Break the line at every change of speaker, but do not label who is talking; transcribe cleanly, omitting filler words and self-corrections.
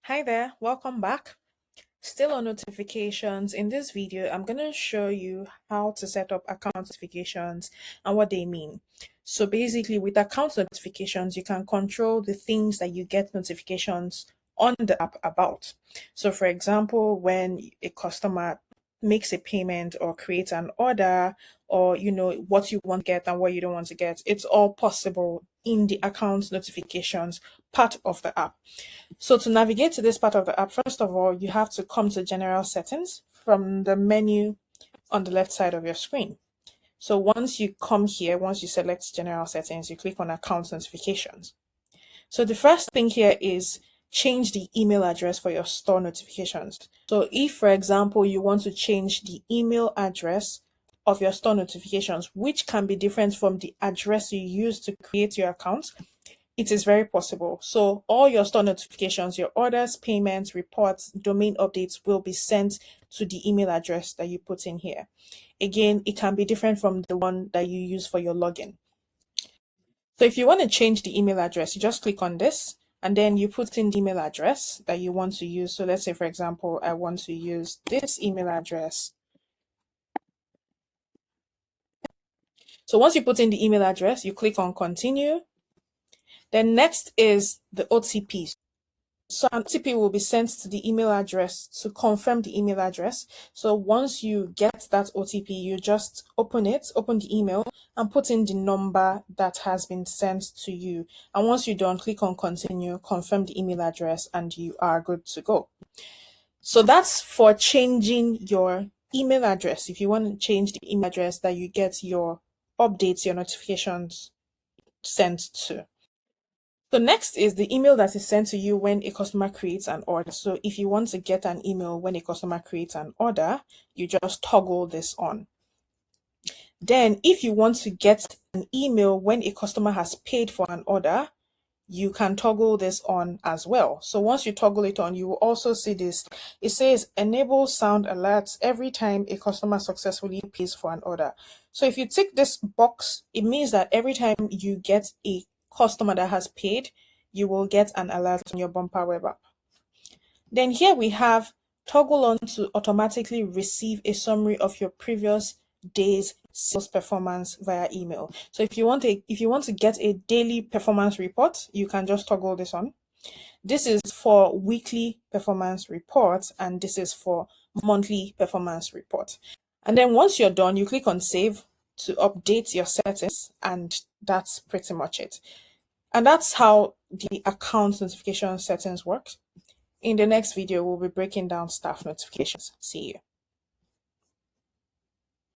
Hi there, welcome back. Still on notifications. In this video, I'm going to show you how to set up account notifications and what they mean. So basically, with account notifications, you can control the things that you get notifications on the app about. So for example, when a customer makes a payment or creates an order, or what you want to get and what you don't want to get, it's all possible in the account notifications part of the app. So to navigate to this part of the app, first of all, you have to come to General Settings from the menu on the left side of your screen. So once you come here, once you select General Settings, you click on Account Notifications. So the first thing here is change the email address for your store notifications. So if, for example, you want to change the email address of your store notifications, which can be different from the address you use to create your account, it is very possible. So all your store notifications, your orders, payments, reports, domain updates will be sent to the email address that you put in here. Again, it can be different from the one that you use for your login. So if you want to change the email address, you just click on this and then you put in the email address that you want to use. So let's say, for example, I want to use this email address. So once you put in the email address, you click on continue. Then next is the OTP. So an OTP will be sent to the email address to confirm the email address. So once you get that OTP, you just open the email and put in the number that has been sent to you. And once you're done, click on continue, confirm the email address, and you are good to go. So that's for changing your email address. If you want to change the email address that you get your updates, your notifications sent to. So next is the email that is sent to you when a customer creates an order. So if you want to get an email when a customer creates an order, you just toggle this on. Then if you want to get an email when a customer has paid for an order, you can toggle this on as well. So once you toggle it on, you will also see this. It says enable sound alerts every time a customer successfully pays for an order. So if you tick this box, it means that every time you get a customer that has paid, you will get an alert on your Bumper web app. Then here we have toggle on to automatically receive a summary of your previous day's sales performance via email. So if you want to get a daily performance report, you can just toggle this on. This is for weekly performance reports, and this is for monthly performance report. And then once you're done, you click on save to update your settings, and that's pretty much it. And that's how the account notification settings work. In the next video, we'll be breaking down staff notifications. See you.